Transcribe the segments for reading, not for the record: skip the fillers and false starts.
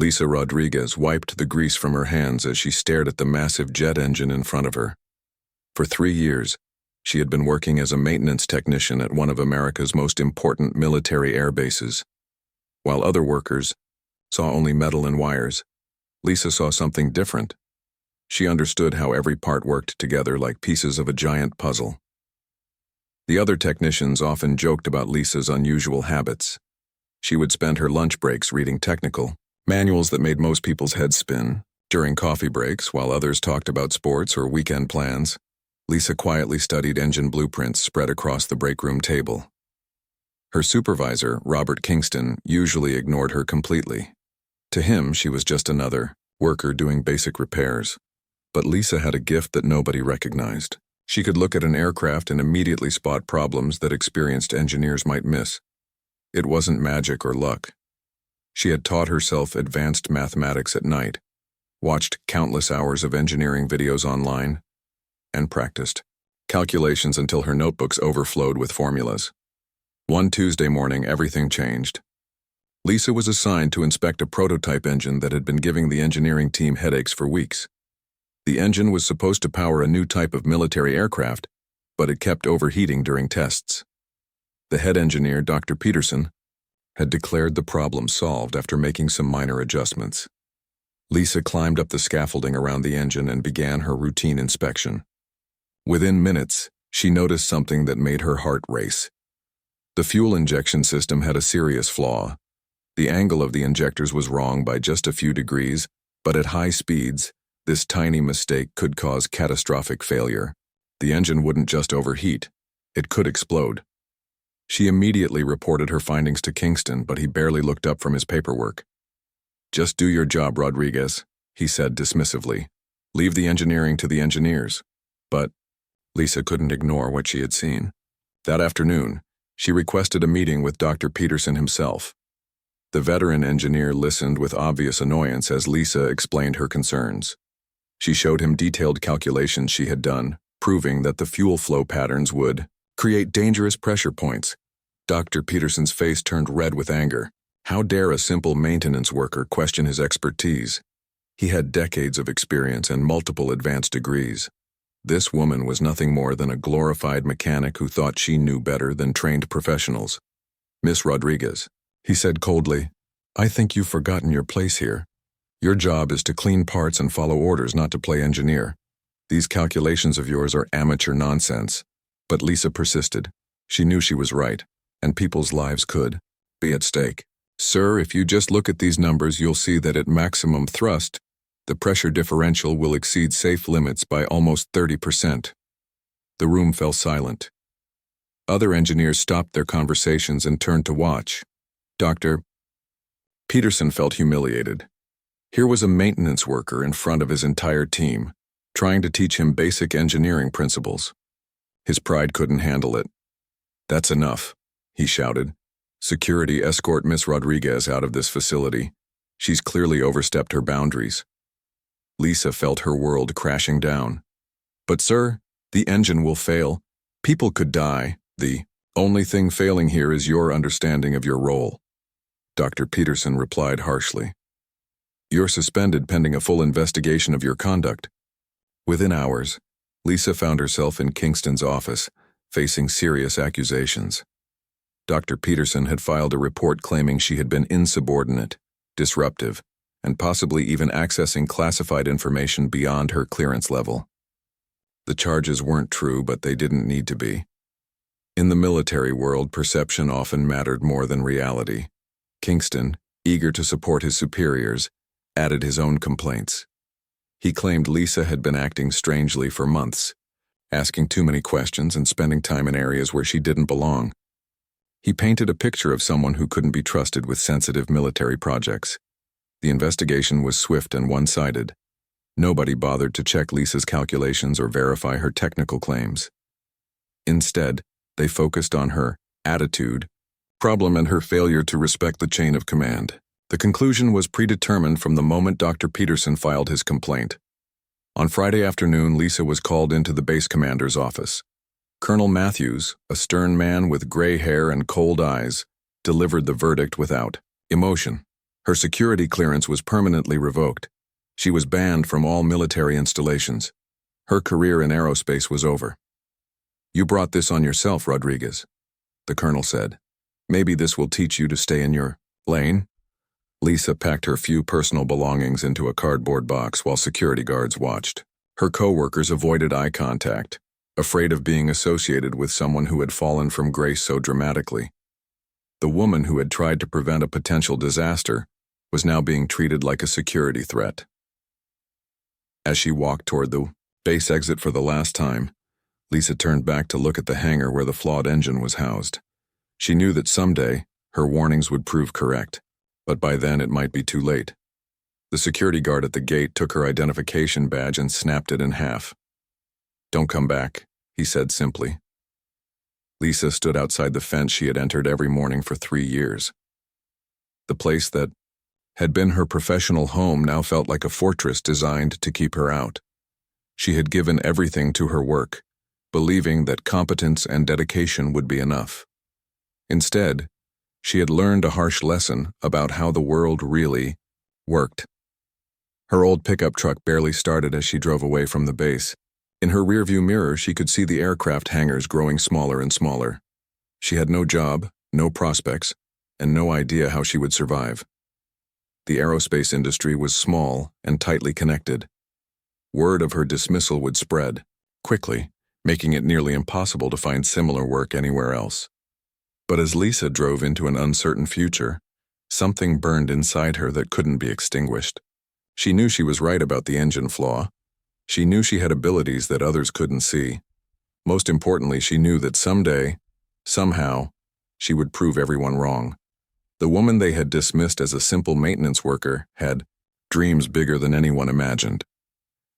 Lisa Rodriguez wiped the grease from her hands as she stared at the massive jet engine in front of her. For 3 years, she had been working as a maintenance technician at one of America's most important military air bases. While other workers saw only metal and wires, Lisa saw something different. She understood how every part worked together like pieces of a giant puzzle. The other technicians often joked about Lisa's unusual habits. She would spend her lunch breaks reading technical manuals that made most people's heads spin. During coffee breaks, while others talked about sports or weekend plans, Lisa quietly studied engine blueprints spread across the break room table. Her supervisor, Robert Kingston, usually ignored her completely. To him, she was just another worker doing basic repairs. But Lisa had a gift that nobody recognized. She could look at an aircraft and immediately spot problems that experienced engineers might miss. It wasn't magic or luck. She had taught herself advanced mathematics at night, watched countless hours of engineering videos online, and practiced calculations until her notebooks overflowed with formulas. One Tuesday morning, everything changed. Lisa was assigned to inspect a prototype engine that had been giving the engineering team headaches for weeks. The engine was supposed to power a new type of military aircraft, but it kept overheating during tests. The head engineer, Dr. Peterson, had declared the problem solved after making some minor adjustments. Lisa climbed up the scaffolding around the engine and began her routine inspection. Within minutes, she noticed something that made her heart race. The fuel injection system had a serious flaw. The angle of the injectors was wrong by just a few degrees, but at high speeds, this tiny mistake could cause catastrophic failure. The engine wouldn't just overheat, it could explode. She immediately reported her findings to Kingston, but he barely looked up from his paperwork. "Just do your job, Rodriguez," he said dismissively. "Leave the engineering to the engineers." But Lisa couldn't ignore what she had seen. That afternoon, she requested a meeting with Dr. Peterson himself. The veteran engineer listened with obvious annoyance as Lisa explained her concerns. She showed him detailed calculations she had done, proving that the fuel flow patterns would create dangerous pressure points. Dr. Peterson's face turned red with anger. How dare a simple maintenance worker question his expertise? He had decades of experience and multiple advanced degrees. This woman was nothing more than a glorified mechanic who thought she knew better than trained professionals. "Miss Rodriguez," he said coldly, "I think you've forgotten your place here. Your job is to clean parts and follow orders, not to play engineer. These calculations of yours are amateur nonsense." But Lisa persisted. She knew she was right, and people's lives could be at stake. "Sir, if you just look at these numbers, you'll see that at maximum thrust, the pressure differential will exceed safe limits by almost 30%. The room fell silent. Other engineers stopped their conversations and turned to watch. Dr. Peterson felt humiliated. Here was a maintenance worker in front of his entire team, trying to teach him basic engineering principles. His pride couldn't handle it. "That's enough," he shouted. "Security, escort Miss Rodriguez out of this facility. She's clearly overstepped her boundaries." Lisa felt her world crashing down. "But sir, the engine will fail. People could die. The only thing failing here is your understanding of your role." Dr. Peterson replied harshly. "You're suspended pending a full investigation of your conduct." Within hours, Lisa found herself in Kingston's office, facing serious accusations. Dr. Peterson had filed a report claiming she had been insubordinate, disruptive, and possibly even accessing classified information beyond her clearance level. The charges weren't true, but they didn't need to be. In the military world, perception often mattered more than reality. Kingston, eager to support his superiors, added his own complaints. He claimed Lisa had been acting strangely for months, asking too many questions and spending time in areas where she didn't belong. He painted a picture of someone who couldn't be trusted with sensitive military projects. The investigation was swift and one-sided. Nobody bothered to check Lisa's calculations or verify her technical claims. Instead, they focused on her attitude problem and her failure to respect the chain of command. The conclusion was predetermined from the moment Dr. Peterson filed his complaint. On Friday afternoon, Lisa was called into the base commander's office. Colonel Matthews, a stern man with gray hair and cold eyes, delivered the verdict without emotion. Her security clearance was permanently revoked. She was banned from all military installations. Her career in aerospace was over. "You brought this on yourself, Rodriguez," the colonel said. "Maybe this will teach you to stay in your lane." Lisa packed her few personal belongings into a cardboard box while security guards watched. Her co-workers avoided eye contact, afraid of being associated with someone who had fallen from grace so dramatically. The woman who had tried to prevent a potential disaster was now being treated like a security threat. As she walked toward the base exit for the last time, Lisa turned back to look at the hangar where the flawed engine was housed. She knew that someday her warnings would prove correct, but by then it might be too late. The security guard at the gate took her identification badge and snapped it in half. "Don't come back," he said simply. Lisa stood outside the fence she had entered every morning for 3 years. The place that had been her professional home now felt like a fortress designed to keep her out. She had given everything to her work, believing that competence and dedication would be enough. Instead, she had learned a harsh lesson about how the world really worked. Her old pickup truck barely started as she drove away from the base. In her rearview mirror, she could see the aircraft hangars growing smaller and smaller. She had no job, no prospects, and no idea how she would survive. The aerospace industry was small and tightly connected. Word of her dismissal would spread quickly, making it nearly impossible to find similar work anywhere else. But as Lisa drove into an uncertain future, something burned inside her that couldn't be extinguished. She knew she was right about the engine flaw. She knew she had abilities that others couldn't see. Most importantly, she knew that someday, somehow, she would prove everyone wrong. The woman they had dismissed as a simple maintenance worker had dreams bigger than anyone imagined.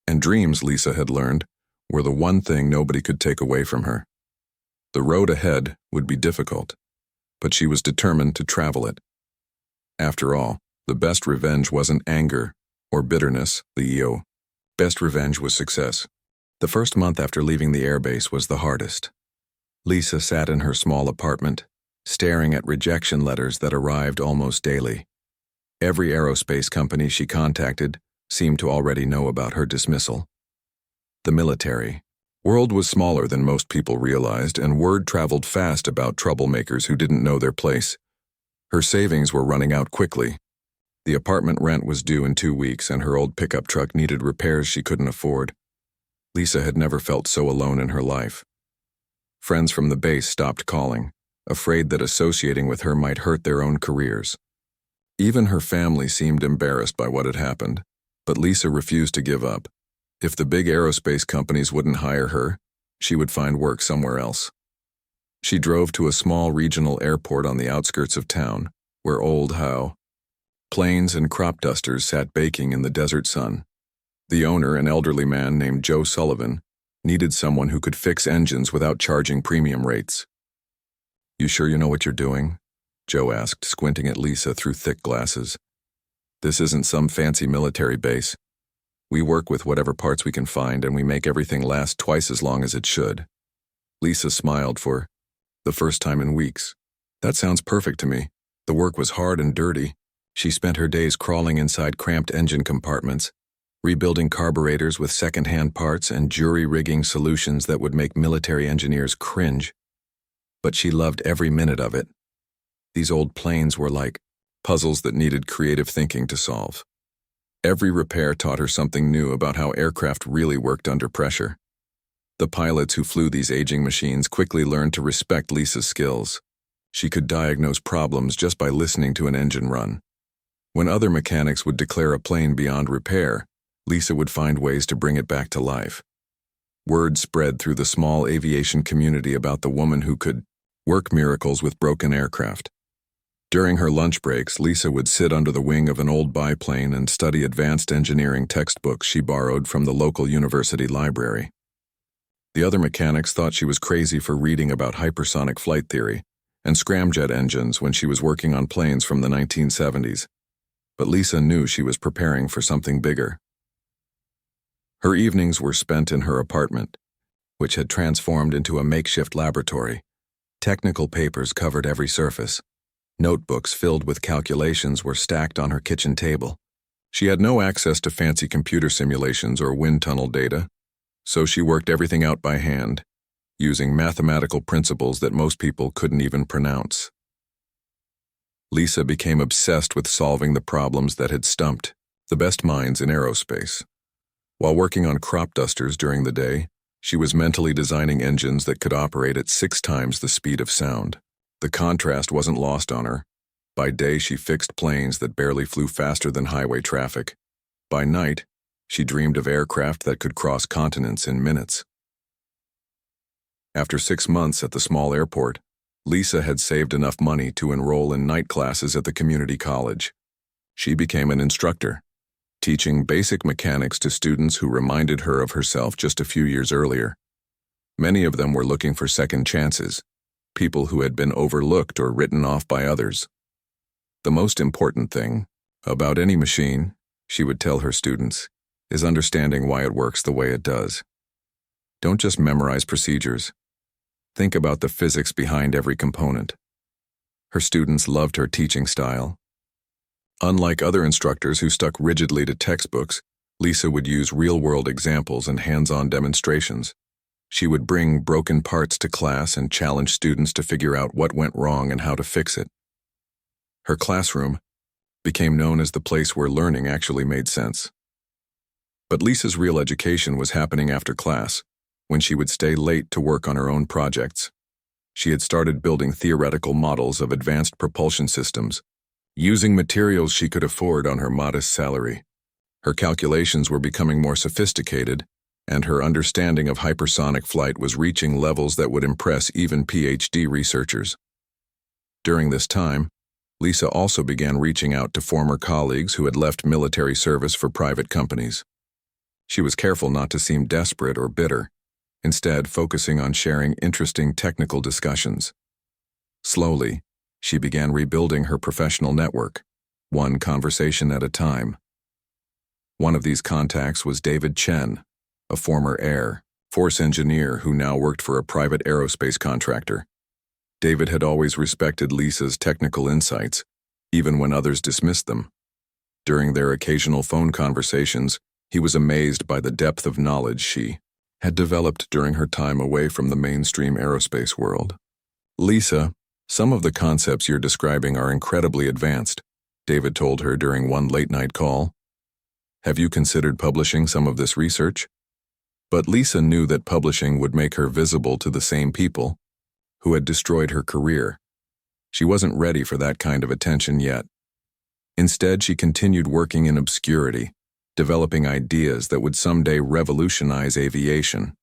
And dreams, Lisa had learned, were the one thing nobody could take away from her. The road ahead would be difficult, but she was determined to travel it. After all, the best revenge wasn't anger or bitterness, Leo. Best revenge was success. The first month after leaving the airbase was the hardest. Lisa sat in her small apartment, staring at rejection letters that arrived almost daily. Every aerospace company she contacted seemed to already know about her dismissal. The military world was smaller than most people realized, and word traveled fast about troublemakers who didn't know their place. Her savings were running out quickly. The apartment rent was due in 2 weeks, and her old pickup truck needed repairs she couldn't afford. Lisa had never felt so alone in her life. Friends from the base stopped calling, afraid that associating with her might hurt their own careers. Even her family seemed embarrassed by what had happened, but Lisa refused to give up. If the big aerospace companies wouldn't hire her, she would find work somewhere else. She drove to a small regional airport on the outskirts of town, where old Howe planes and crop dusters sat baking in the desert sun. The owner, an elderly man named Joe Sullivan, needed someone who could fix engines without charging premium rates. "You sure you know what you're doing?" Joe asked, squinting at Lisa through thick glasses. "This isn't some fancy military base. We work with whatever parts we can find, and we make everything last twice as long as it should." Lisa smiled for the first time in weeks. "That sounds perfect to me." The work was hard and dirty. She spent her days crawling inside cramped engine compartments, rebuilding carburetors with second-hand parts and jury-rigging solutions that would make military engineers cringe. But she loved every minute of it. These old planes were like puzzles that needed creative thinking to solve. Every repair taught her something new about how aircraft really worked under pressure. The pilots who flew these aging machines quickly learned to respect Lisa's skills. She could diagnose problems just by listening to an engine run. When other mechanics would declare a plane beyond repair, Lisa would find ways to bring it back to life. Word spread through the small aviation community about the woman who could work miracles with broken aircraft. During her lunch breaks, Lisa would sit under the wing of an old biplane and study advanced engineering textbooks she borrowed from the local university library. The other mechanics thought she was crazy for reading about hypersonic flight theory and scramjet engines when she was working on planes from the 1970s. But Lisa knew she was preparing for something bigger. Her evenings were spent in her apartment, which had transformed into a makeshift laboratory. Technical papers covered every surface. Notebooks filled with calculations were stacked on her kitchen table. She had no access to fancy computer simulations or wind tunnel data, so she worked everything out by hand, using mathematical principles that most people couldn't even pronounce. Lisa became obsessed with solving the problems that had stumped the best minds in aerospace. While working on crop dusters during the day, she was mentally designing engines that could operate at 6 times the speed of sound. The contrast wasn't lost on her. By day, she fixed planes that barely flew faster than highway traffic. By night, she dreamed of aircraft that could cross continents in minutes. After 6 months at the small airport, Lisa had saved enough money to enroll in night classes at the community college. She became an instructor, teaching basic mechanics to students who reminded her of herself just a few years earlier. Many of them were looking for second chances, people who had been overlooked or written off by others. The most important thing about any machine, she would tell her students, is understanding why it works the way it does. Don't just memorize procedures. Think about the physics behind every component. Her students loved her teaching style. Unlike other instructors who stuck rigidly to textbooks, Lisa would use real-world examples and hands-on demonstrations. She would bring broken parts to class and challenge students to figure out what went wrong and how to fix it. Her classroom became known as the place where learning actually made sense. But Lisa's real education was happening after class, when she would stay late to work on her own projects. She had started building theoretical models of advanced propulsion systems, using materials she could afford on her modest salary. Her calculations were becoming more sophisticated, and her understanding of hypersonic flight was reaching levels that would impress even PhD researchers. During this time, Lisa also began reaching out to former colleagues who had left military service for private companies. She was careful not to seem desperate or bitter, instead focusing on sharing interesting technical discussions. Slowly, she began rebuilding her professional network, one conversation at a time. One of these contacts was David Chen, a former Air Force engineer who now worked for a private aerospace contractor. David had always respected Lisa's technical insights, even when others dismissed them. During their occasional phone conversations, he was amazed by the depth of knowledge she had developed during her time away from the mainstream aerospace world. "Lisa, some of the concepts you're describing are incredibly advanced," David told her during one late-night call. "Have you considered publishing some of this research?" But Lisa knew that publishing would make her visible to the same people who had destroyed her career. She wasn't ready for that kind of attention yet. Instead, she continued working in obscurity, developing ideas that would someday revolutionize aviation.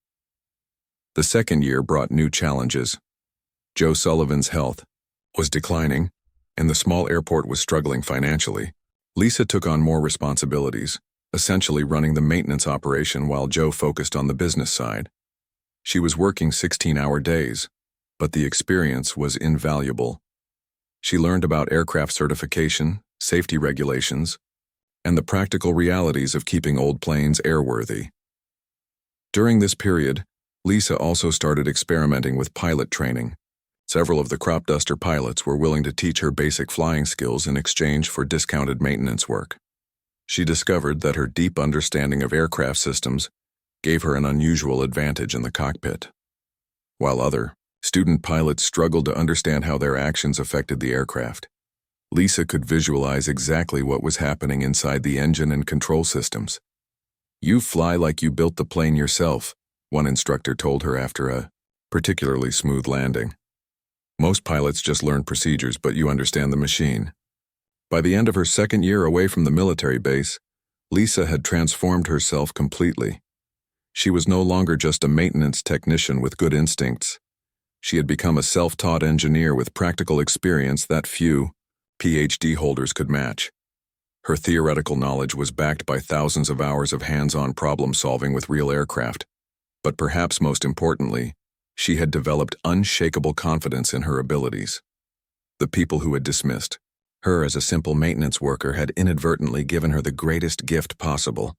The second year brought new challenges. Joe Sullivan's health was declining, and the small airport was struggling financially. Lisa took on more responsibilities, essentially running the maintenance operation while Joe focused on the business side. She was working 16-hour days, but the experience was invaluable. She learned about aircraft certification, safety regulations, and the practical realities of keeping old planes airworthy. During this period, Lisa also started experimenting with pilot training. Several of the crop duster pilots were willing to teach her basic flying skills in exchange for discounted maintenance work. She discovered that her deep understanding of aircraft systems gave her an unusual advantage in the cockpit. While other student pilots struggled to understand how their actions affected the aircraft, Lisa could visualize exactly what was happening inside the engine and control systems. "You fly like you built the plane yourself," one instructor told her after a particularly smooth landing. "Most pilots just learn procedures, but you understand the machine." By the end of her second year away from the military base, Lisa had transformed herself completely. She was no longer just a maintenance technician with good instincts. She had become a self-taught engineer with practical experience that few PhD holders could match. Her theoretical knowledge was backed by thousands of hours of hands-on problem-solving with real aircraft. But perhaps most importantly, she had developed unshakable confidence in her abilities. The people who had dismissed her as a simple maintenance worker had inadvertently given her the greatest gift possible: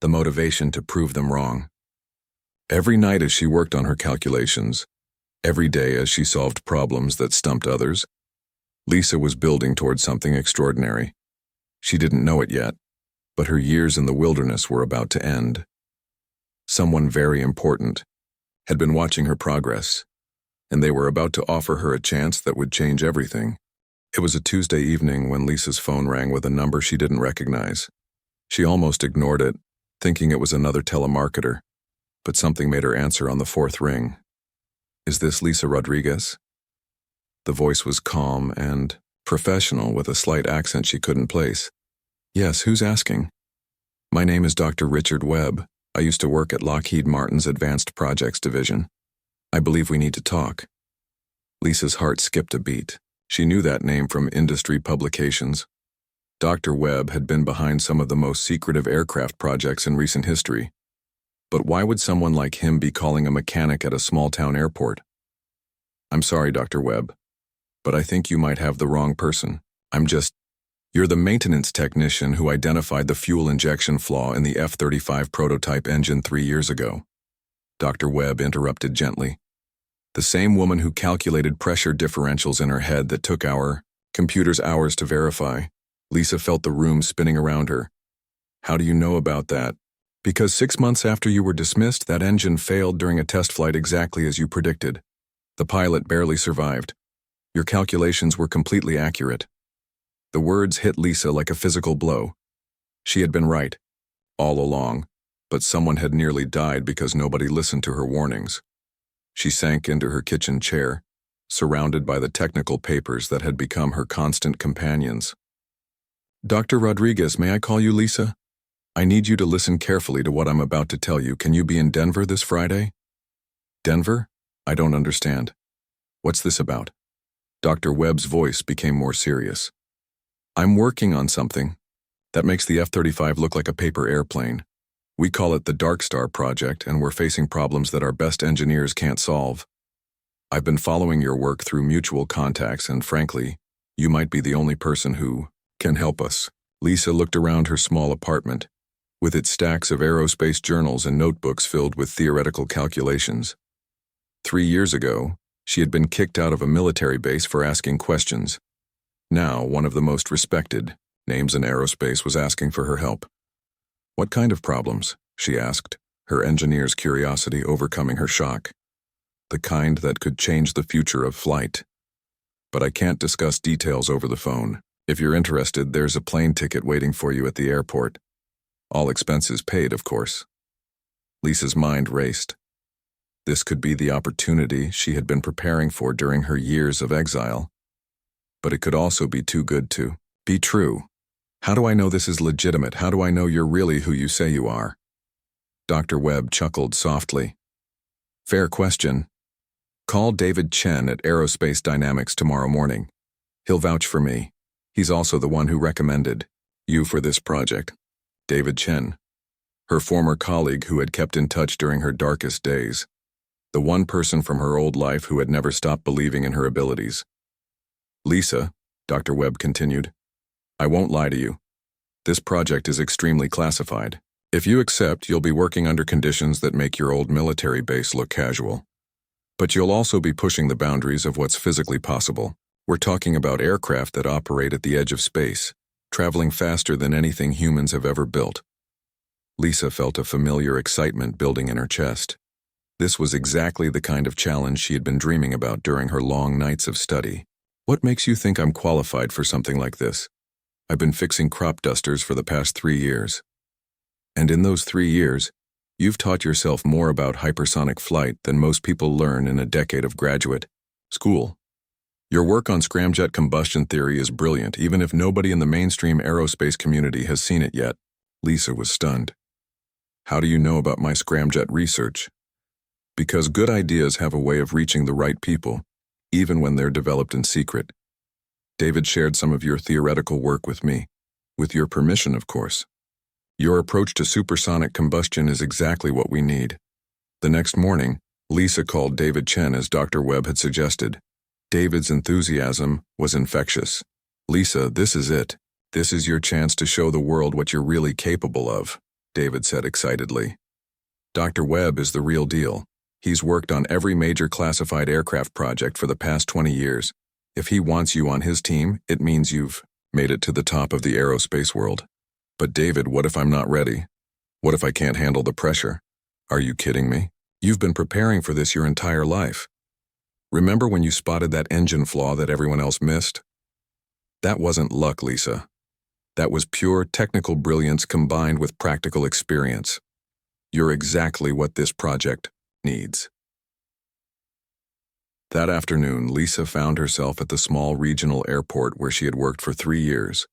the motivation to prove them wrong. Every night as she worked on her calculations, every day as she solved problems that stumped others, Lisa was building towards something extraordinary. She didn't know it yet, but her years in the wilderness were about to end. Someone very important had been watching her progress, and they were about to offer her a chance that would change everything. It was a Tuesday evening when Lisa's phone rang with a number she didn't recognize. She almost ignored it, thinking it was another telemarketer, but something made her answer on the fourth ring. "Is this Lisa Rodriguez?" The voice was calm and professional with a slight accent she couldn't place. "Yes, who's asking?" "My name is Dr. Richard Webb. I used to work at Lockheed Martin's Advanced Projects Division. I believe we need to talk." Lisa's heart skipped a beat. She knew that name from industry publications. Dr. Webb had been behind some of the most secretive aircraft projects in recent history. But why would someone like him be calling a mechanic at a small-town airport? "I'm sorry, Dr. Webb, but I think you might have the wrong person. You're the maintenance technician who identified the fuel injection flaw in the F-35 prototype engine 3 years ago." Dr. Webb interrupted gently. "The same woman who calculated pressure differentials in her head that took our computers hours to verify." Lisa felt the room spinning around her. "How do you know about that?" "Because 6 months after you were dismissed, that engine failed during a test flight exactly as you predicted. The pilot barely survived. Your calculations were completely accurate." The words hit Lisa like a physical blow. She had been right, all along, but someone had nearly died because nobody listened to her warnings. She sank into her kitchen chair, surrounded by the technical papers that had become her constant companions. "Dr. Rodriguez, may I call you Lisa? I need you to listen carefully to what I'm about to tell you. Can you be in Denver this Friday?" "Denver? I don't understand. What's this about?" Dr. Webb's voice became more serious. "I'm working on something that makes the F-35 look like a paper airplane. We call it the Darkstar project, and we're facing problems that our best engineers can't solve. I've been following your work through mutual contacts, and frankly, you might be the only person who can help us." Lisa looked around her small apartment, with its stacks of aerospace journals and notebooks filled with theoretical calculations. 3 years ago, she had been kicked out of a military base for asking questions. Now, one of the most respected names in aerospace was asking for her help. "What kind of problems?" she asked, her engineer's curiosity overcoming her shock. "The kind that could change the future of flight. But I can't discuss details over the phone. If you're interested, there's a plane ticket waiting for you at the airport. All expenses paid, of course." Lisa's mind raced. This could be the opportunity she had been preparing for during her years of exile. But it could also be too good to be true. "How do I know this is legitimate? How do I know you're really who you say you are?" Dr. Webb chuckled softly. "Fair question. Call David Chen at Aerospace Dynamics tomorrow morning. He'll vouch for me. He's also the one who recommended you for this project." David Chen, her former colleague who had kept in touch during her darkest days. The one person from her old life who had never stopped believing in her abilities. "Lisa," Dr. Webb continued, "I won't lie to you. This project is extremely classified. If you accept, you'll be working under conditions that make your old military base look casual. But you'll also be pushing the boundaries of what's physically possible. We're talking about aircraft that operate at the edge of space, traveling faster than anything humans have ever built." Lisa felt a familiar excitement building in her chest. This was exactly the kind of challenge she had been dreaming about during her long nights of study. "What makes you think I'm qualified for something like this? I've been fixing crop dusters for the past 3 years. And in those 3 years, you've taught yourself more about hypersonic flight than most people learn in a decade of graduate school. Your work on scramjet combustion theory is brilliant, even if nobody in the mainstream aerospace community has seen it yet." Lisa was stunned. "How do you know about my scramjet research?" "Because good ideas have a way of reaching the right people, even when they're developed in secret. David shared some of your theoretical work with me, with your permission, of course. Your approach to supersonic combustion is exactly what we need." The next morning, Lisa called David Chen as Dr. Webb had suggested. David's enthusiasm was infectious. "Lisa, this is it. This is your chance to show the world what you're really capable of," David said excitedly. "Dr. Webb is the real deal. He's worked on every major classified aircraft project for the past 20 years. If he wants you on his team, it means you've made it to the top of the aerospace world. But David, what if I'm not ready? What if I can't handle the pressure? Are you kidding me? You've been preparing for this your entire life. Remember when you spotted that engine flaw that everyone else missed? That wasn't luck, Lisa. That was pure technical brilliance combined with practical experience. You're exactly what this project needs. That afternoon, Lisa found herself at the small regional airport where she had worked for 3 years.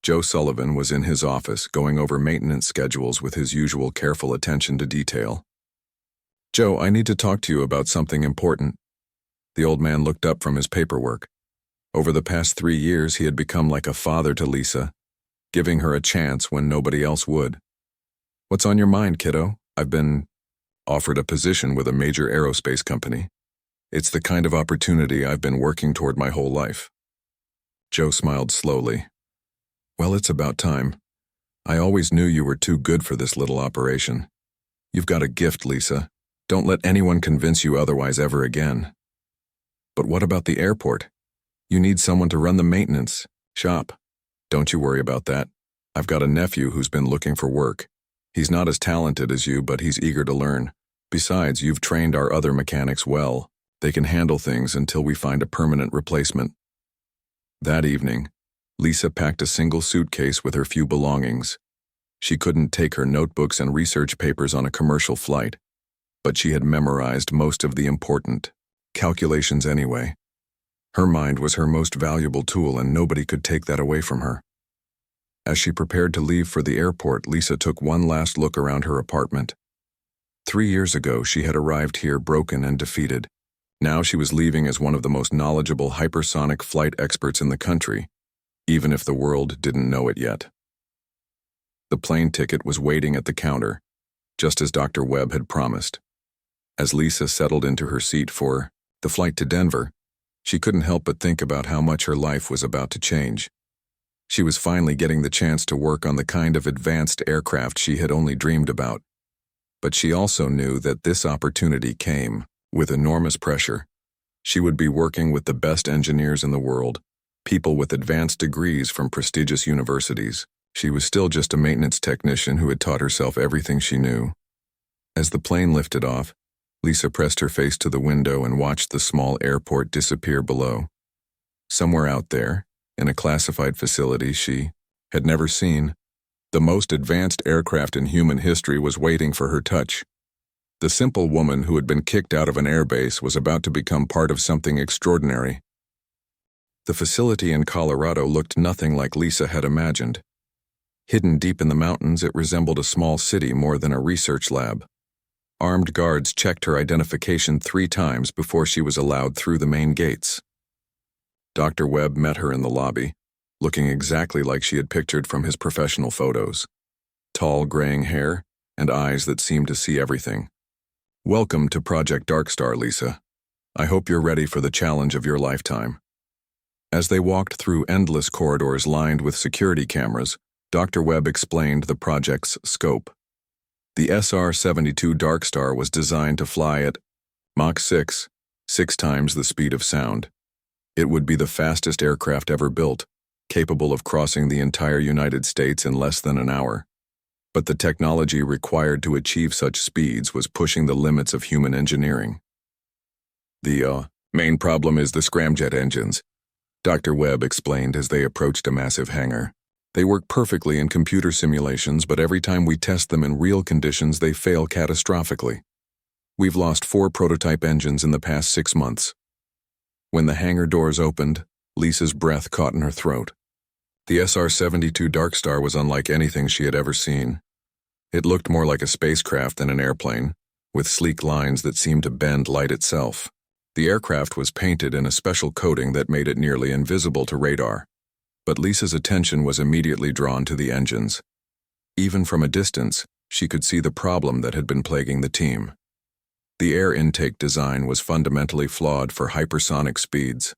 Joe Sullivan was in his office going over maintenance schedules with his usual careful attention to detail. "Joe, I need to talk to you about something important." The old man looked up from his paperwork. Over the past 3 years, he had become like a father to Lisa, giving her a chance when nobody else would. "What's on your mind, kiddo?" "I've been offered a position with a major aerospace company. It's the kind of opportunity I've been working toward my whole life." Joe smiled slowly. "Well, it's about time. I always knew you were too good for this little operation. You've got a gift, Lisa. Don't let anyone convince you otherwise ever again." "But what about the airport? You need someone to run the maintenance shop." "Don't you worry about that. I've got a nephew who's been looking for work. He's not as talented as you, but he's eager to learn. Besides, you've trained our other mechanics well. They can handle things until we find a permanent replacement." That evening, Lisa packed a single suitcase with her few belongings. She couldn't take her notebooks and research papers on a commercial flight, but she had memorized most of the important calculations anyway. Her mind was her most valuable tool, and nobody could take that away from her. As she prepared to leave for the airport, Lisa took one last look around her apartment. 3 years ago, she had arrived here broken and defeated. Now she was leaving as one of the most knowledgeable hypersonic flight experts in the country, even if the world didn't know it yet. The plane ticket was waiting at the counter, just as Dr. Webb had promised. As Lisa settled into her seat for the flight to Denver, she couldn't help but think about how much her life was about to change. She was finally getting the chance to work on the kind of advanced aircraft she had only dreamed about. But she also knew that this opportunity came with enormous pressure. She would be working with the best engineers in the world, people with advanced degrees from prestigious universities. She was still just a maintenance technician who had taught herself everything she knew. As the plane lifted off, Lisa pressed her face to the window and watched the small airport disappear below. Somewhere out there, in a classified facility she had never seen, the most advanced aircraft in human history was waiting for her touch. The simple woman who had been kicked out of an airbase was about to become part of something extraordinary. The facility in Colorado looked nothing like Lisa had imagined. Hidden deep in the mountains, it resembled a small city more than a research lab. Armed guards checked her identification 3 times before she was allowed through the main gates. Dr. Webb met her in the lobby, looking exactly like she had pictured from his professional photos. Tall, graying hair and eyes that seemed to see everything. "Welcome to Project Darkstar, Lisa. I hope you're ready for the challenge of your lifetime." As they walked through endless corridors lined with security cameras, Dr. Webb explained the project's scope. The SR-72 Darkstar was designed to fly at Mach 6, 6 times the speed of sound. It would be the fastest aircraft ever built, capable of crossing the entire United States in less than an hour. But the technology required to achieve such speeds was pushing the limits of human engineering. "The main problem is the scramjet engines," Dr. Webb explained as they approached a massive hangar. "They work perfectly in computer simulations, but every time we test them in real conditions, they fail catastrophically. We've lost 4 prototype engines in the past 6 months." When the hangar doors opened, Lisa's breath caught in her throat. The SR-72 Darkstar was unlike anything she had ever seen. It looked more like a spacecraft than an airplane, with sleek lines that seemed to bend light itself. The aircraft was painted in a special coating that made it nearly invisible to radar. But Lisa's attention was immediately drawn to the engines. Even from a distance, she could see the problem that had been plaguing the team. The air intake design was fundamentally flawed for hypersonic speeds.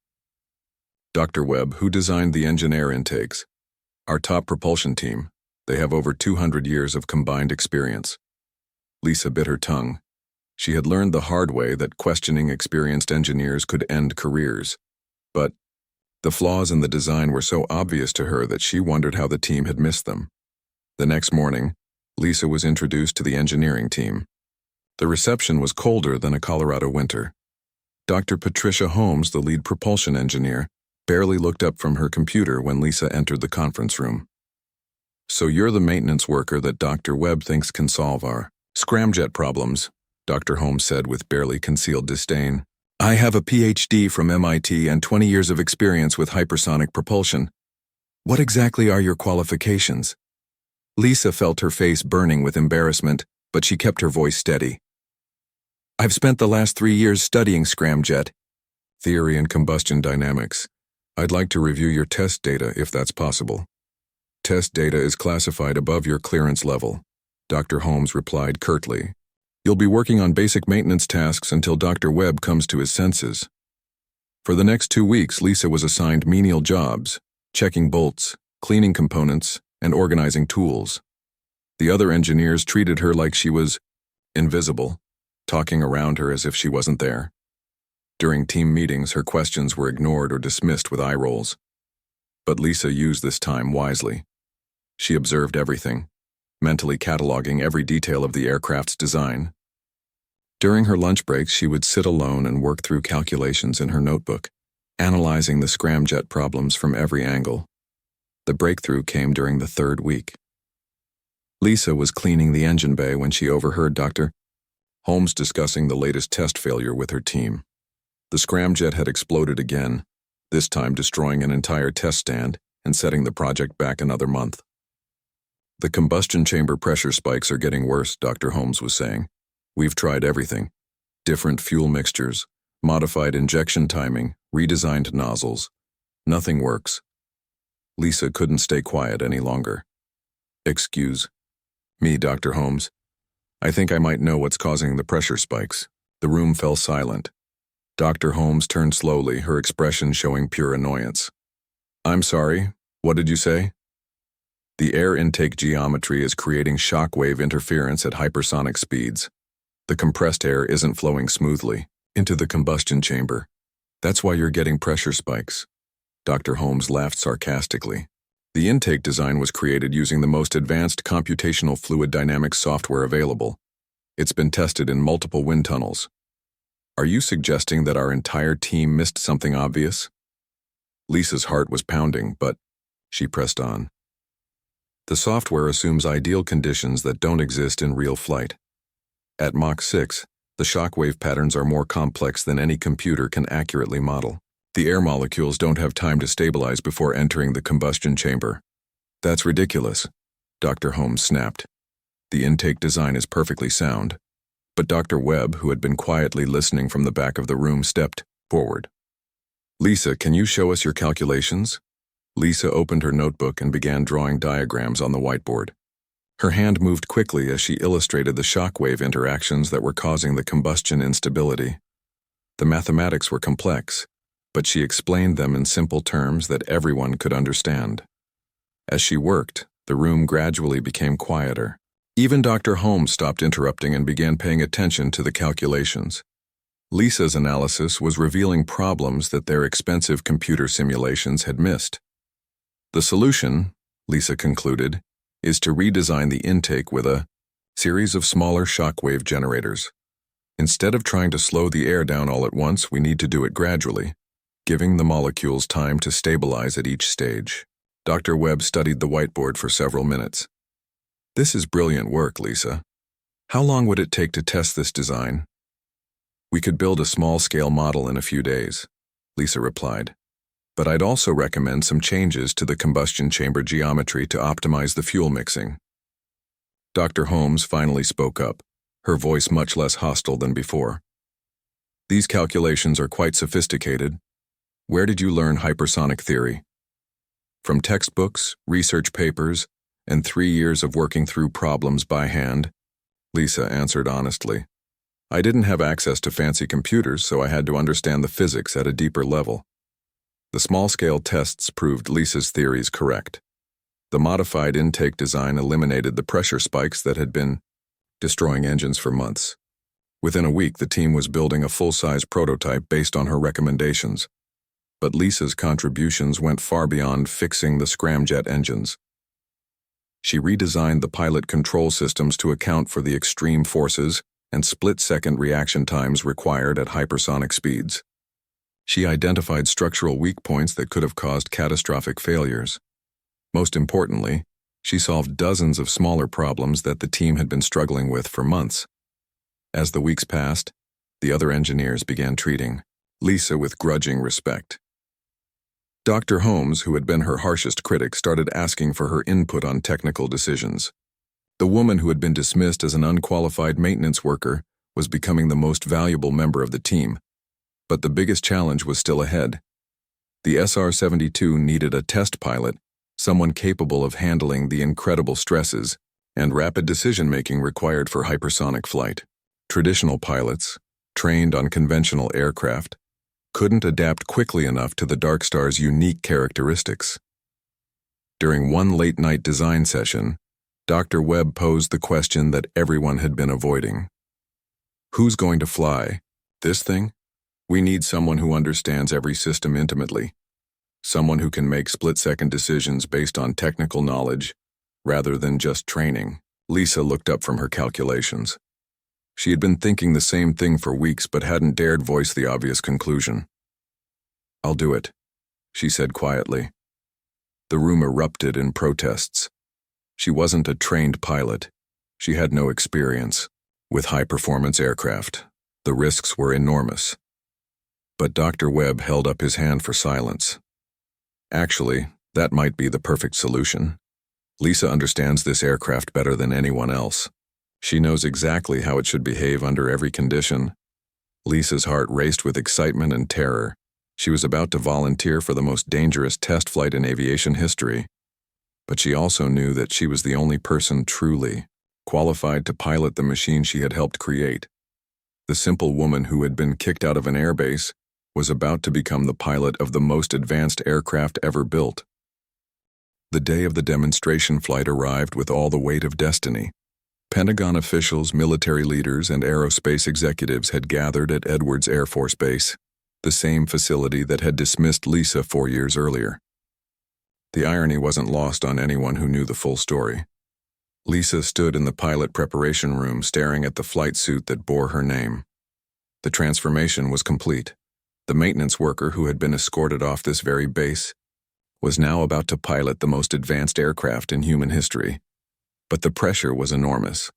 "Dr. Webb, who designed the engine air intakes?" "Our top propulsion team. They have over 200 years of combined experience." Lisa bit her tongue. She had learned the hard way that questioning experienced engineers could end careers. But The flaws in the design were so obvious to her that she wondered how the team had missed them. The next morning, Lisa was introduced to the engineering team. The reception was colder than a Colorado winter. Dr. Patricia Holmes, the lead propulsion engineer, barely looked up from her computer when Lisa entered the conference room. "So you're the maintenance worker that Dr. Webb thinks can solve our scramjet problems," Dr. Holmes said with barely concealed disdain. "I have a PhD from MIT and 20 years of experience with hypersonic propulsion. What exactly are your qualifications?" Lisa felt her face burning with embarrassment, but she kept her voice steady. "I've spent the last 3 years studying scramjet theory and combustion dynamics. I'd like to review your test data if that's possible." "Test data is classified above your clearance level," Dr. Holmes replied curtly. "You'll be working on basic maintenance tasks until Dr. Webb comes to his senses." For the next 2 weeks, Lisa was assigned menial jobs, checking bolts, cleaning components, and organizing tools. The other engineers treated her like she was invisible, talking around her as if she wasn't there. During team meetings, her questions were ignored or dismissed with eye rolls. But Lisa used this time wisely. She observed everything, mentally cataloging every detail of the aircraft's design. During her lunch breaks, she would sit alone and work through calculations in her notebook, analyzing the scramjet problems from every angle. The breakthrough came during the 3rd week. Lisa was cleaning the engine bay when she overheard Dr. Holmes discussing the latest test failure with her team. The scramjet had exploded again, this time destroying an entire test stand and setting the project back another month. "The combustion chamber pressure spikes are getting worse," Dr. Holmes was saying. "We've tried everything. Different fuel mixtures, modified injection timing, redesigned nozzles. Nothing works." Lisa couldn't stay quiet any longer. "Excuse me, Dr. Holmes. I think I might know what's causing the pressure spikes." The room fell silent. Dr. Holmes turned slowly, her expression showing pure annoyance. "I'm sorry, what did you say?" "The air intake geometry is creating shockwave interference at hypersonic speeds. The compressed air isn't flowing smoothly into the combustion chamber. That's why you're getting pressure spikes." Dr. Holmes laughed sarcastically. "The intake design was created using the most advanced computational fluid dynamics software available. It's been tested in multiple wind tunnels. Are you suggesting that our entire team missed something obvious?" Lisa's heart was pounding, but she pressed on. "The software assumes ideal conditions that don't exist in real flight. At Mach 6, the shockwave patterns are more complex than any computer can accurately model. The air molecules don't have time to stabilize before entering the combustion chamber." "That's ridiculous," Dr. Holmes snapped. "The intake design is perfectly sound." But Dr. Webb, who had been quietly listening from the back of the room, stepped forward. "Lisa, can you show us your calculations?" Lisa opened her notebook and began drawing diagrams on the whiteboard. Her hand moved quickly as she illustrated the shockwave interactions that were causing the combustion instability. The mathematics were complex, but she explained them in simple terms that everyone could understand. As she worked, the room gradually became quieter. Even Dr. Holmes stopped interrupting and began paying attention to the calculations. Lisa's analysis was revealing problems that their expensive computer simulations had missed. "The solution," Lisa concluded, "is to redesign the intake with a series of smaller shockwave generators. Instead of trying to slow the air down all at once, we need to do it gradually, giving the molecules time to stabilize at each stage." Dr. Webb studied the whiteboard for several minutes. "This is brilliant work, Lisa. How long would it take to test this design?" "We could build a small-scale model in a few days," Lisa replied. "But I'd also recommend some changes to the combustion chamber geometry to optimize the fuel mixing." Dr. Holmes finally spoke up, her voice much less hostile than before. "These calculations are quite sophisticated. Where did you learn hypersonic theory?" "From textbooks, research papers, and 3 years of working through problems by hand," Lisa answered honestly. "I didn't have access to fancy computers, so I had to understand the physics at a deeper level." The small-scale tests proved Lisa's theories correct. The modified intake design eliminated the pressure spikes that had been destroying engines for months. Within a week, the team was building a full-size prototype based on her recommendations. But Lisa's contributions went far beyond fixing the scramjet engines. She redesigned the pilot control systems to account for the extreme forces and split-second reaction times required at hypersonic speeds. She identified structural weak points that could have caused catastrophic failures. Most importantly, she solved dozens of smaller problems that the team had been struggling with for months. As the weeks passed, the other engineers began treating Lisa with grudging respect. Dr. Holmes, who had been her harshest critic, started asking for her input on technical decisions. The woman who had been dismissed as an unqualified maintenance worker was becoming the most valuable member of the team. But the biggest challenge was still ahead. The SR-72 needed a test pilot, someone capable of handling the incredible stresses and rapid decision-making required for hypersonic flight. Traditional pilots, trained on conventional aircraft, couldn't adapt quickly enough to the Darkstar's unique characteristics. During one late-night design session, Dr. Webb posed the question that everyone had been avoiding. Who's going to fly this thing? We need someone who understands every system intimately, someone who can make split-second decisions based on technical knowledge rather than just training. Lisa looked up from her calculations. She had been thinking the same thing for weeks but hadn't dared voice the obvious conclusion. "I'll do it," she said quietly. The room erupted in protests. She wasn't a trained pilot. She had no experience with high-performance aircraft. The risks were enormous. But Dr. Webb held up his hand for silence. Actually, that might be the perfect solution. Lisa understands this aircraft better than anyone else. She knows exactly how it should behave under every condition. Lisa's heart raced with excitement and terror. She was about to volunteer for the most dangerous test flight in aviation history. But she also knew that she was the only person truly qualified to pilot the machine she had helped create. The simple woman who had been kicked out of an airbase was about to become the pilot of the most advanced aircraft ever built. The day of the demonstration flight arrived with all the weight of destiny. Pentagon officials, military leaders, and aerospace executives had gathered at Edwards Air Force Base, the same facility that had dismissed Lisa 4 years earlier. The irony wasn't lost on anyone who knew the full story. Lisa stood in the pilot preparation room staring at the flight suit that bore her name. The transformation was complete. The maintenance worker who had been escorted off this very base was now about to pilot the most advanced aircraft in human history. But the pressure was enormous.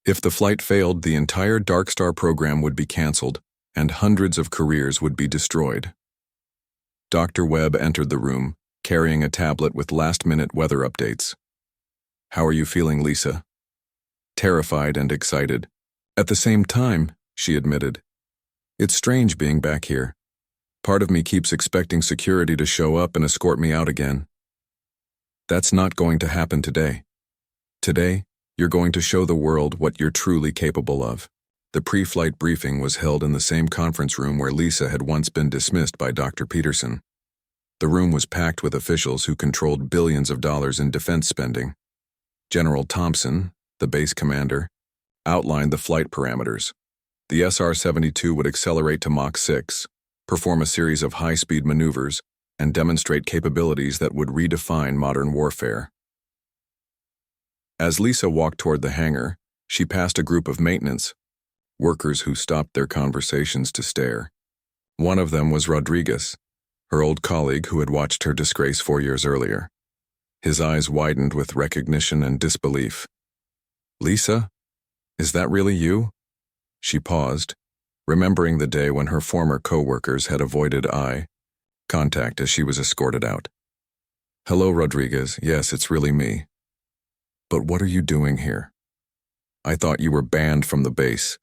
If the flight failed, the entire Darkstar program would be canceled, and hundreds of careers would be destroyed. Dr. Webb entered the room, carrying a tablet with last-minute weather updates. "How are you feeling, Lisa?" "Terrified and excited. At the same time," she admitted. "It's strange being back here. Part of me keeps expecting security to show up and escort me out again. That's not going to happen today. Today, you're going to show the world what you're truly capable of." The pre-flight briefing was held in the same conference room where Lisa had once been dismissed by Dr. Peterson. The room was packed with officials who controlled billions of dollars in defense spending. General Thompson, the base commander, outlined the flight parameters. The SR-72 would accelerate to Mach 6, perform a series of high-speed maneuvers, and demonstrate capabilities that would redefine modern warfare. As Lisa walked toward the hangar, she passed a group of maintenance workers who stopped their conversations to stare. One of them was Rodriguez, her old colleague who had watched her disgrace 4 years earlier. His eyes widened with recognition and disbelief. "Lisa? Is that really you?" She paused, remembering the day when her former co-workers had avoided eye contact as she was escorted out. "Hello, Rodriguez. Yes, it's really me. But what are you doing here? I thought you were banned from the base."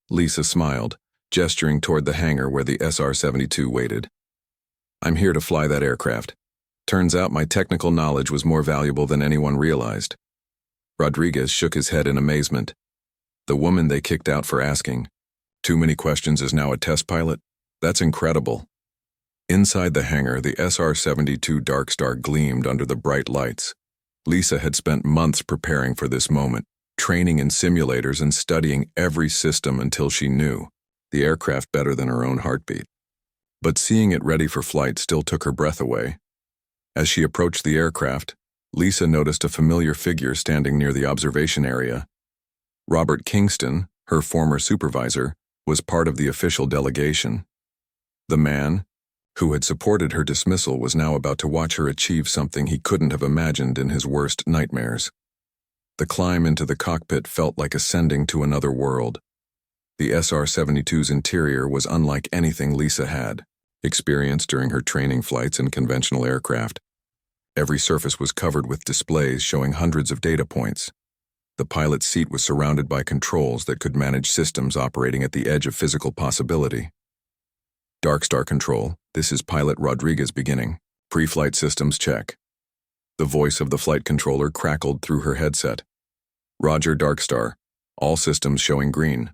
Lisa smiled, gesturing toward the hangar where the SR-72 waited. "I'm here to fly that aircraft. Turns out my technical knowledge was more valuable than anyone realized." Rodriguez shook his head in amazement. The woman they kicked out for asking too many questions is now a test pilot? That's incredible. Inside the hangar, the SR-72 Darkstar gleamed under the bright lights. Lisa had spent months preparing for this moment, training in simulators and studying every system until she knew the aircraft better than her own heartbeat. But seeing it ready for flight still took her breath away. As she approached the aircraft, Lisa noticed a familiar figure standing near the observation area. Robert Kingston, her former supervisor, was part of the official delegation. The man, who had supported her dismissal, was now about to watch her achieve something he couldn't have imagined in his worst nightmares. The climb into the cockpit felt like ascending to another world. The SR-72's interior was unlike anything Lisa had experienced during her training flights in conventional aircraft. Every surface was covered with displays showing hundreds of data points. The pilot's seat was surrounded by controls that could manage systems operating at the edge of physical possibility. Darkstar control, this is Pilot Rodriguez beginning. Pre-flight systems check. The voice of the flight controller crackled through her headset. Roger, Darkstar. All systems showing green.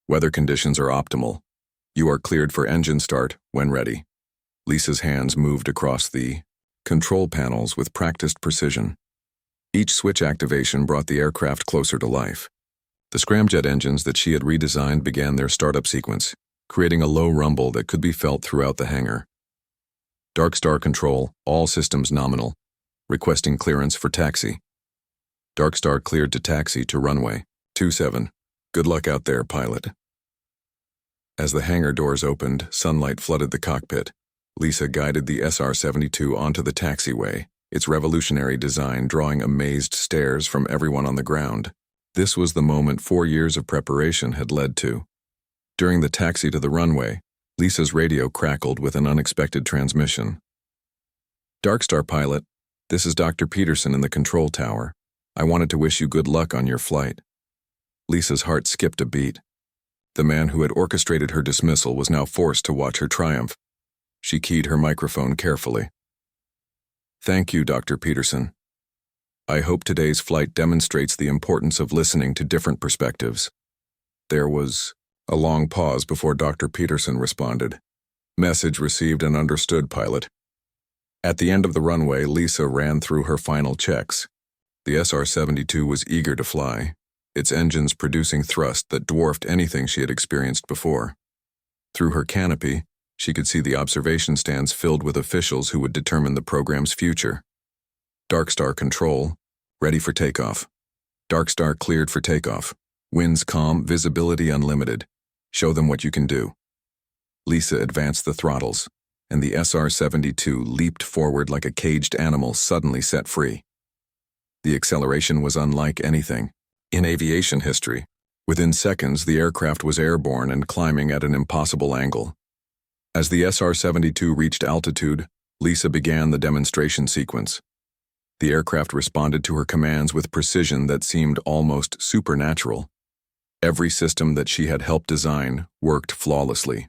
Weather conditions are optimal. You are cleared for engine start when ready. Lisa's hands moved across the control panels with practiced precision. Each switch activation brought the aircraft closer to life. The scramjet engines that she had redesigned began their startup sequence, creating a low rumble that could be felt throughout the hangar. Darkstar control, all systems nominal. Requesting clearance for taxi. Darkstar cleared to taxi to runway 27. Good luck out there, pilot. As the hangar doors opened, sunlight flooded the cockpit. Lisa guided the SR-72 onto the taxiway, its revolutionary design drawing amazed stares from everyone on the ground. This was the moment 4 years of preparation had led to. During the taxi to the runway, Lisa's radio crackled with an unexpected transmission. Darkstar pilot, this is Dr. Peterson in the control tower. I wanted to wish you good luck on your flight. Lisa's heart skipped a beat. The man who had orchestrated her dismissal was now forced to watch her triumph. She keyed her microphone carefully. Thank you, Dr. Peterson. I hope today's flight demonstrates the importance of listening to different perspectives. There was a long pause before Dr. Peterson responded. Message received and understood, pilot. At the end of the runway, Lisa ran through her final checks. The SR-72 was eager to fly, its engines producing thrust that dwarfed anything she had experienced before. Through her canopy, she could see the observation stands filled with officials who would determine the program's future. Darkstar control, ready for takeoff. Darkstar cleared for takeoff. Winds calm, visibility unlimited. Show them what you can do. Lisa advanced the throttles, and the SR-72 leaped forward like a caged animal suddenly set free. The acceleration was unlike anything in aviation history. Within seconds, the aircraft was airborne and climbing at an impossible angle. As the SR-72 reached altitude, Lisa began the demonstration sequence. The aircraft responded to her commands with precision that seemed almost supernatural. Every system that she had helped design worked flawlessly.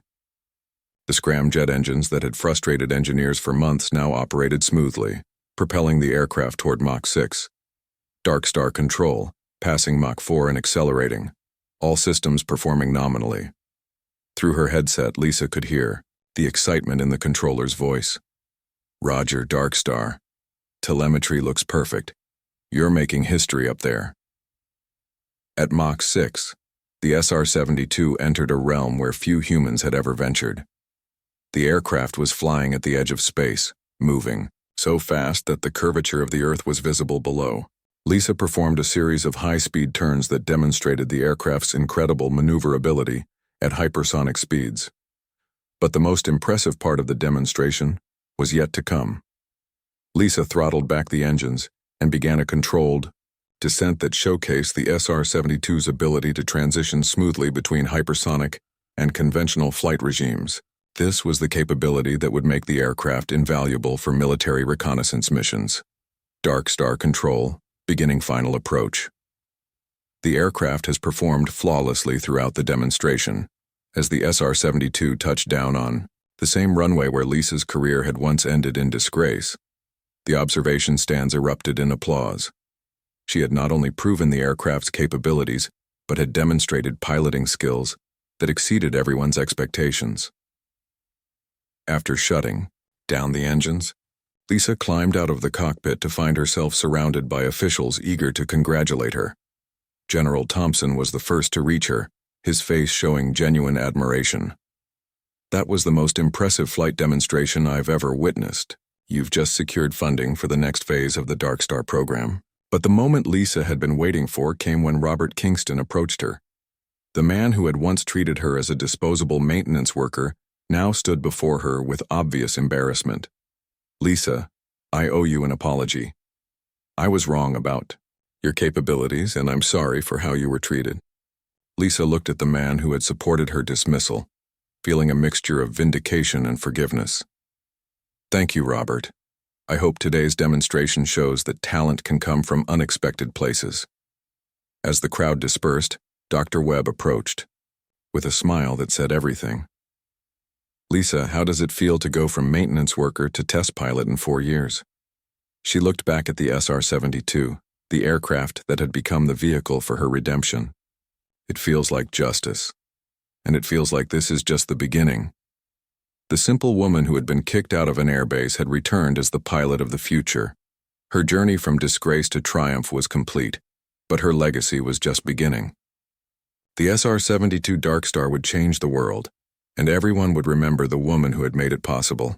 The scramjet engines that had frustrated engineers for months now operated smoothly, propelling the aircraft toward Mach 6. Darkstar control, passing Mach 4 and accelerating, all systems performing nominally. Through her headset, Lisa could hear the excitement in the controller's voice. Roger, Darkstar. Telemetry looks perfect. You're making history up there. At Mach 6, the SR-72 entered a realm where few humans had ever ventured. The aircraft was flying at the edge of space, moving so fast that the curvature of the Earth was visible below. Lisa performed a series of high-speed turns that demonstrated the aircraft's incredible maneuverability at hypersonic speeds. But the most impressive part of the demonstration was yet to come. Lisa throttled back the engines and began a controlled descent that showcased the SR-72's ability to transition smoothly between hypersonic and conventional flight regimes. This was the capability that would make the aircraft invaluable for military reconnaissance missions. Darkstar control, beginning final approach. The aircraft has performed flawlessly throughout the demonstration, as the SR-72 touched down on the same runway where Lisa's career had once ended in disgrace. The observation stands erupted in applause. She had not only proven the aircraft's capabilities, but had demonstrated piloting skills that exceeded everyone's expectations. After shutting down the engines, Lisa climbed out of the cockpit to find herself surrounded by officials eager to congratulate her. General Thompson was the first to reach her, his face showing genuine admiration. That was the most impressive flight demonstration I've ever witnessed. You've just secured funding for the next phase of the Darkstar program. But the moment Lisa had been waiting for came when Robert Kingston approached her. The man who had once treated her as a disposable maintenance worker now stood before her with obvious embarrassment. Lisa, I owe you an apology. I was wrong about your capabilities, and I'm sorry for how you were treated. Lisa looked at the man who had supported her dismissal, feeling a mixture of vindication and forgiveness. Thank you, Robert. I hope today's demonstration shows that talent can come from unexpected places. As the crowd dispersed, Dr. Webb approached, with a smile that said everything. Lisa, how does it feel to go from maintenance worker to test pilot in 4 years? She looked back at the SR-72, the aircraft that had become the vehicle for her redemption. It feels like justice. And it feels like this is just the beginning. The simple woman who had been kicked out of an airbase had returned as the pilot of the future. Her journey from disgrace to triumph was complete, but her legacy was just beginning. The SR-72 Darkstar would change the world, and everyone would remember the woman who had made it possible.